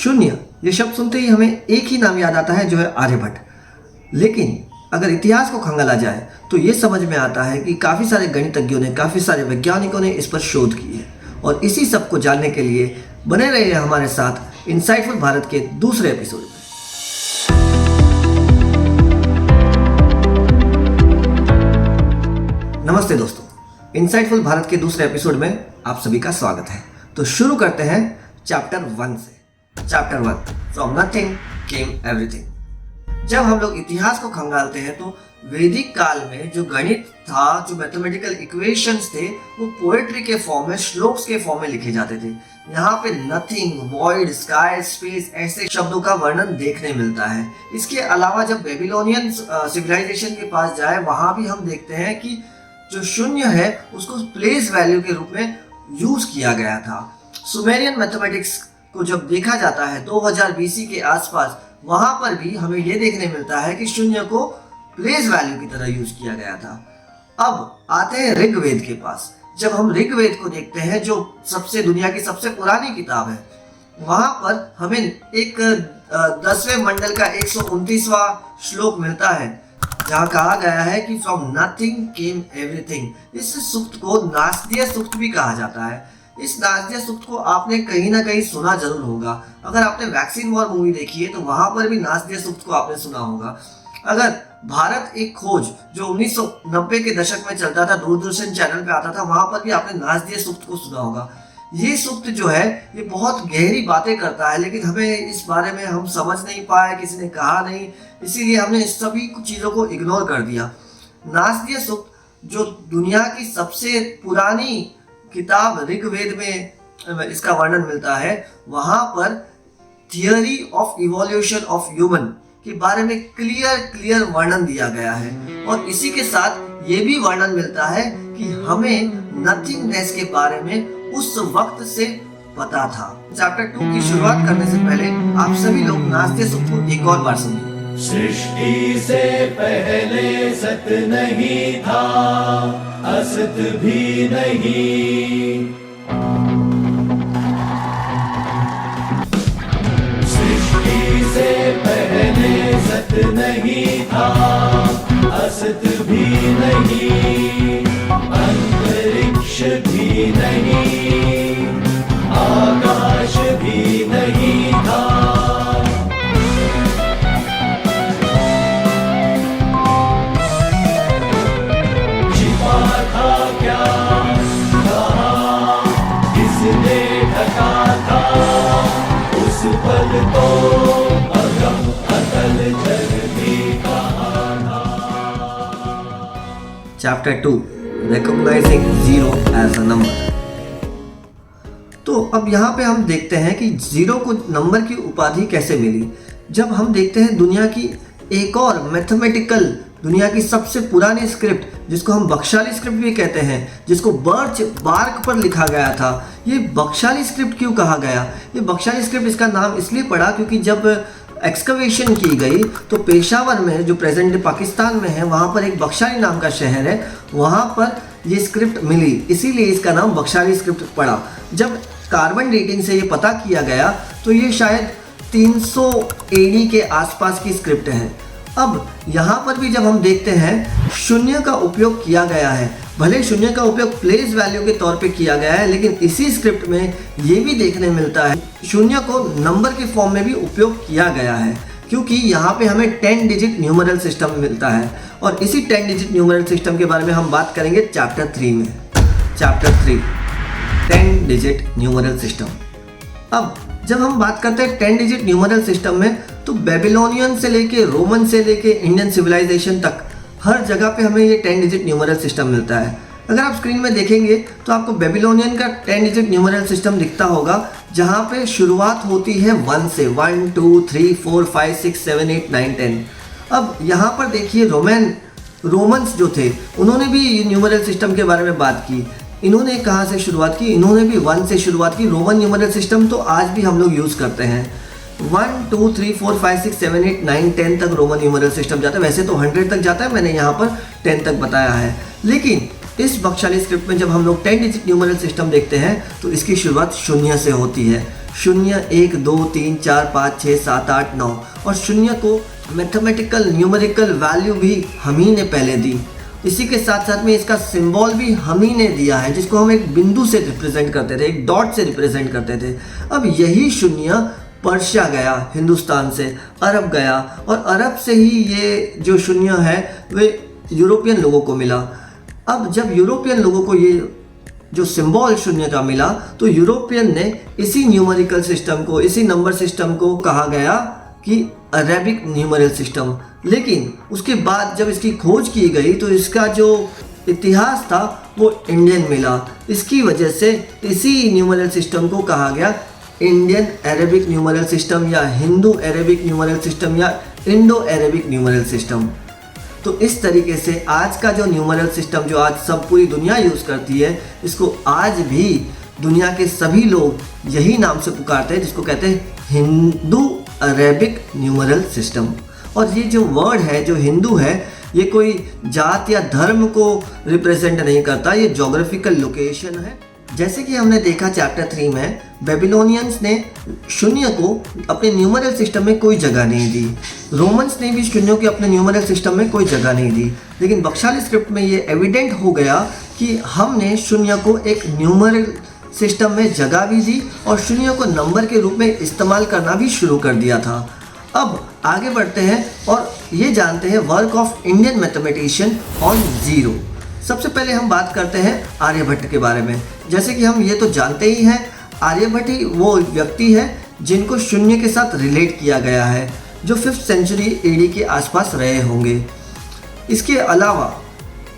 शून्य ये शब्द सुनते ही हमें एक ही नाम याद आता है, जो है आर्यभट्ट। लेकिन अगर इतिहास को खंगाला जाए तो ये समझ में आता है कि काफ़ी सारे गणितज्ञों ने, काफ़ी सारे वैज्ञानिकों ने इस पर शोध की है। और इसी सब को जानने के लिए बने रहिए हमारे साथ इनसाइटफुल भारत के दूसरे एपिसोड में। नमस्ते दोस्तों, इनसाइटफुल भारत के दूसरे एपिसोड में आप सभी का स्वागत है। तो शुरू करते हैं चैप्टर 1 से। Chapter 1, from nothing came everything. जब हम लोग इतिहास को खंगालते हैं तो वैदिक काल में जो गणित था, जो मैथमेटिकल इक्वेशंस थे, वो पोएट्री के फॉर्म में, श्लोक्स के फॉर्म में लिखे जाते थे। यहाँ पे नथिंग, वॉइड, स्काई, स्पेस ऐसे शब्दों का वर्णन देखने मिलता है। इसके अलावा जब बेबीलोनियन सिविलाइजेशन के पास जाए, वहाँ भी हम देखते हैं कि जो शून्य है उसको प्लेस वैल्यू के रूप में यूज किया गया था। सुमेरियन मैथमेटिक्स को जब देखा जाता है 2000 BC के आसपास, वहां पर भी हमें यह देखने मिलता है कि शून्य को प्लेस वैल्यू की तरह यूज किया गया था। अब आते हैं ऋग्वेद के पास। जब हम ऋग्वेद को देखते हैं, जो दुनिया की सबसे पुरानी किताब है, वहां पर हमें एक 10वें मंडल का 129वां श्लोक मिलता है, जहाँ कहा गया है कि फ्रॉम नथिंग केम एवरीथिंग। इस सूक्त को नास्तिय सूक्त भी कहा जाता है। इस नास्तिय सूक्त को आपने कहीं ना कहीं सुना जरूर होगा। अगर आपने वैक्सीन वॉर मूवी देखी है तो वहां पर भी नास्तिय सूक्त को आपने सुना होगा। अगर भारत एक खोज जो 1990 के दशक में चलता था, दूरदर्शन चैनल पे आता था, वहां पर भी आपने नास्तिय सूक्त को सुना होगा। ये सूक्त जो है ये बहुत गहरी बातें करता है, लेकिन हमें इस बारे में हम समझ नहीं पाए, किसी ने कहा नहीं, इसीलिए हमने इस सभी चीज़ों को इग्नोर कर दिया। नास्तिय सूक्त जो दुनिया की सबसे पुरानी किताब ऋग्वेद में इसका वर्णन मिलता है, वहाँ पर theory of evolution of human के बारे में क्लियर वर्णन दिया गया है। और इसी के साथ ये भी वर्णन मिलता है कि हमें नथिंगनेस के बारे में उस वक्त से पता था। चैप्टर 2 की शुरुआत करने से पहले आप सभी लोग नास्तिय सूक्त को एक और बार सुनिए। सृष्टि से पहले सत नहीं था, असत भी नहीं। सृष्टि से पहले सत नहीं था, असत भी नहीं। अंतरिक्ष भी नहीं, आकाश भी नहीं था। तो अगम अतल जग भी कहा था। Chapter 2, recognising zero as a number. तो अब यहाँ पे हम देखते हैं कि जीरो को नंबर की उपाधि कैसे मिली। जब हम देखते हैं दुनिया की एक और मैथमेटिकल, दुनिया की सबसे पुरानी स्क्रिप्ट, जिसको हम बख्शाली स्क्रिप्ट भी कहते हैं, जिसको बर्च बार्क पर लिखा गया था। ये बख्शाली स्क्रिप्ट क्यों कहा गया? ये बख्शाली स्क्रिप्ट इसका नाम इसलिए पड़ा क्योंकि जब एक्सकवेशन की गई तो पेशावर में, जो प्रेजेंट डे पाकिस्तान में है, वहाँ पर एक बख्शाली नाम का शहर है, वहाँ पर ये स्क्रिप्ट मिली, इसीलिए इसका नाम बख्शाली स्क्रिप्ट पड़ा। जब कार्बन डेटिंग से ये पता किया गया तो ये शायद 300 AD के आसपास की स्क्रिप्ट है। अब यहाँ पर भी जब हम देखते हैं शून्य का उपयोग किया गया है, भले शून्य का उपयोग प्लेस वैल्यू के तौर पे किया गया है, लेकिन इसी स्क्रिप्ट में ये भी देखने मिलता है शून्य को नंबर के फॉर्म में भी उपयोग किया गया है, क्योंकि यहाँ पे हमें 10 डिजिट न्यूमरल सिस्टम मिलता है। और इसी 10 डिजिट न्यूमरल सिस्टम के बारे में हम बात करेंगे चैप्टर 3 में। Chapter 3, 10 digit numeral system. अब जब हम बात करते हैं 10 डिजिट न्यूमरल सिस्टम में, तो बेबीलोनियन से लेके, रोमन से लेके इंडियन सिविलाइजेशन तक हर जगह पे हमें ये 10 डिजिट न्यूमरल सिस्टम मिलता है। अगर आप स्क्रीन में देखेंगे तो आपको बेबीलोनियन का 10 डिजिट न्यूमरल सिस्टम दिखता होगा, जहाँ पे शुरुआत होती है 1 से, 1 2 3 4 5 6 7 8 9 10। अब यहाँ पर देखिए रोमन्स जो थे, उन्होंने भी न्यूमरल सिस्टम के बारे में बात की। इन्होंने कहाँ से शुरुआत की? इन्होंने भी 1 से शुरुआत की। रोमन न्यूमरल सिस्टम तो आज भी हम लोग यूज़ करते हैं। 1 2 3 4 5 6 7 8 9 10 तक रोमन न्यूमरल सिस्टम जाता है। वैसे तो 100 तक जाता है, मैंने यहाँ पर 10 तक बताया है। लेकिन इस बख्शाली स्क्रिप्ट में जब हम लोग 10 डिजिट न्यूमरल सिस्टम देखते हैं तो इसकी शुरुआत शून्य से होती है। शून्य 1 2 3 4 5 6 7 8 9 और शून्य को मैथमेटिकल न्यूमेरिकल वैल्यू भी हम ही ने पहले दी। इसी के साथ साथ में इसका सिंबल भी हम ही ने दिया है, जिसको हम एक बिंदु से रिप्रेजेंट करते थे, एक डॉट से रिप्रेजेंट करते थे। अब यही शून्य पर्शिया गया, हिंदुस्तान से अरब गया, और अरब से ही ये जो शून्य है वे यूरोपियन लोगों को मिला। अब जब यूरोपियन लोगों को ये जो सिंबल शून्य का मिला, तो यूरोपियन ने इसी न्यूमेरिकल सिस्टम को, इसी नंबर सिस्टम को कहा गया कि अरेबिक न्यूमेरल सिस्टम। लेकिन उसके बाद जब इसकी खोज की गई तो इसका जो इतिहास था वो इंडियन मिला। इसकी वजह से इसी न्यूमेरल सिस्टम को कहा गया इंडियन अरेबिक न्यूमेरल सिस्टम, या हिंदू अरेबिक न्यूमेरल सिस्टम, या इंडो अरेबिक न्यूमेरल सिस्टम। तो इस तरीके से आज का जो न्यूमेरल सिस्टम जो आज सब पूरी दुनिया यूज़ करती है, इसको आज भी दुनिया के सभी लोग यही नाम से पुकारते हैं, जिसको कहते हैं हिंदू अरेबिक न्यूमेरल सिस्टम। और ये जो वर्ड है, जो हिंदू है, ये कोई जात या धर्म को रिप्रेजेंट नहीं करता, ये जोग्राफिकल लोकेशन है। जैसे कि हमने देखा चैप्टर 3 में, बेबीलोनियंस ने शून्य को अपने न्यूमेरल सिस्टम में कोई जगह नहीं दी। रोमन्स ने भी शून्य को अपने न्यूमेरल सिस्टम में कोई जगह नहीं दी। लेकिन बख्शाली स्क्रिप्ट में ये एविडेंट हो गया कि हमने शून्य को एक न्यूमेरल सिस्टम में जगह भी दी और शून्य को नंबर के रूप में इस्तेमाल करना भी शुरू कर दिया था। अब आगे बढ़ते हैं और ये जानते हैं work of Indian mathematician on zero. सबसे पहले हम बात करते हैं आर्यभट्ट के बारे में। जैसे कि हम ये तो जानते ही हैं, आर्यभट्ट ही वो व्यक्ति है जिनको शून्य के साथ रिलेट किया गया है, जो 5th सेंचुरी एडी के आसपास रहे होंगे। इसके अलावा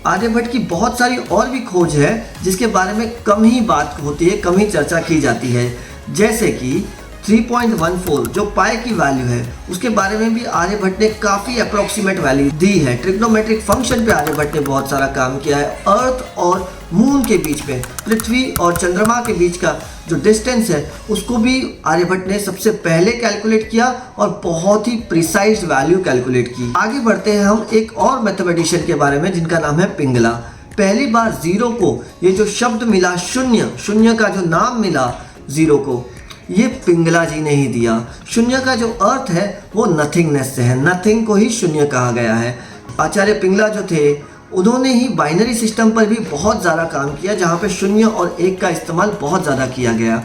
आर्यभट्ट की बहुत सारी और भी खोज है जिसके बारे में कम ही बात होती है, कम ही चर्चा की जाती है। जैसे कि 3.14 जो पाई की वैल्यू है, उसके बारे में भी आर्यभट्ट ने काफ़ी अप्रोक्सीमेट वैल्यू दी है। ट्रिग्नोमेट्रिक फंक्शन पे आर्यभट्ट ने बहुत सारा काम किया है। अर्थ और मून के बीच में, पृथ्वी और चंद्रमा के बीच का जो डिस्टेंस है, उसको भी आर्यभट्ट ने सबसे पहले कैलकुलेट किया और बहुत ही प्रिसाइज वैल्यू कैलकुलेट की। आगे बढ़ते हैं हम एक और मैथमेटिशियन के बारे में जिनका नाम है पिंगला। पहली बार जीरो को, ये जो शब्द मिला शून्य, शून्य का जो नाम मिला जीरो को, ये पिंगला जी ने ही दिया। शून्य का जो अर्थ है वो नथिंगनेस से है, नथिंग को ही शून्य कहा गया है। आचार्य पिंगला जो थे, उन्होंने ही बाइनरी सिस्टम पर भी बहुत ज़्यादा काम किया, जहाँ पे शून्य और एक का इस्तेमाल बहुत ज़्यादा किया गया।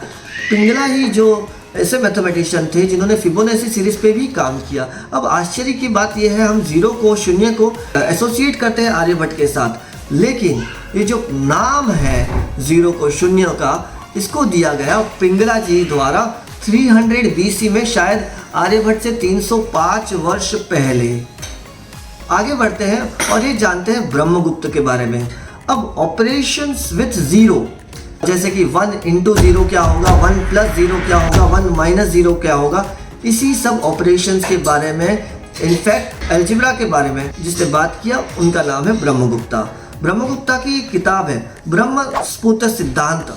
पिंगला ही जो ऐसे मैथमेटिशियन थे जिन्होंने फिबोनाची सीरीज पे भी काम किया। अब आश्चर्य की बात यह है, हम जीरो को, शून्य को एसोसिएट करते हैं आर्यभट्ट के साथ, लेकिन ये जो नाम है जीरो को, शून्य का, इसको दिया गया पिंगला जी द्वारा 300 BC में, शायद आर्यभट्ट से 305 वर्ष पहले। आगे बढ़ते हैं और ये जानते हैं ब्रह्मगुप्त के बारे में। अब ऑपरेशंस विथ जीरो, जैसे कि 1 × 0 क्या होगा, 1 + 0 क्या होगा, 1 - 0 क्या होगा, इसी सब ऑपरेशंस के बारे में, इनफैक्ट अलजेब्रा के बारे में जिसने बात किया, उनका नाम है ब्रह्मगुप्ता। ब्रह्मगुप्ता की किताब है ब्रह्मस्फुट सिद्धांत।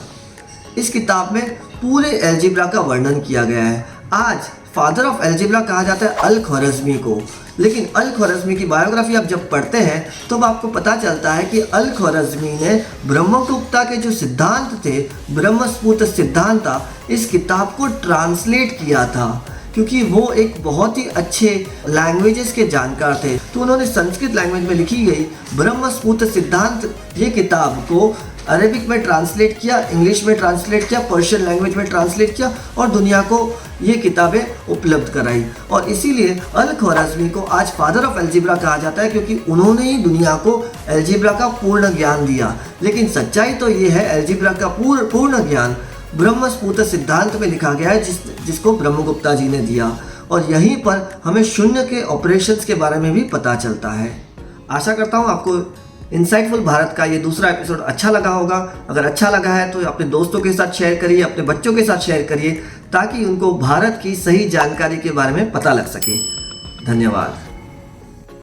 इस किताब में पूरे अलजेब्रा का वर्णन किया गया है। आज फादर ऑफ अलजेब्रा कहा जाता है अल-ख्वारिज़मी को, लेकिन अल-ख्वारिज़मी की बायोग्राफी आप जब पढ़ते हैं तो अब आपको पता चलता है कि अल-ख्वारिज़मी ने ब्रह्मगुप्ता के जो सिद्धांत थे, ब्रह्मस्फुट सिद्धांत, इस किताब को ट्रांसलेट किया था, क्योंकि वो एक बहुत ही अच्छे लैंग्वेजेस के जानकार थे। तो उन्होंने संस्कृत लैंग्वेज में लिखी गई ब्रह्मस्फुट सिद्धांत, ये किताब को अरेबिक में ट्रांसलेट किया, इंग्लिश में ट्रांसलेट किया, पर्शियन लैंग्वेज में ट्रांसलेट किया और दुनिया को ये किताबें उपलब्ध कराई। और इसीलिए अल-ख्वारिज़मी को आज फादर ऑफ अलजेब्रा कहा जाता है, क्योंकि उन्होंने ही दुनिया को अलजेब्रा का पूर्ण ज्ञान दिया। लेकिन सच्चाई तो ये है, अलजेब्रा का पूर्ण ज्ञान ब्रह्मस्फुट सिद्धांत में लिखा गया है, जिसको ब्रह्मगुप्ता जी ने दिया। और यहीं पर हमें शून्य के ऑपरेशंस के बारे में भी पता चलता है। आशा करता हूँ आपको इनसाइटफुल भारत का ये दूसरा एपिसोड अच्छा लगा होगा। अगर अच्छा लगा है तो अपने दोस्तों के साथ शेयर करिए, अपने बच्चों के साथ शेयर करिए, ताकि उनको भारत की सही जानकारी के बारे में पता लग सके। धन्यवाद।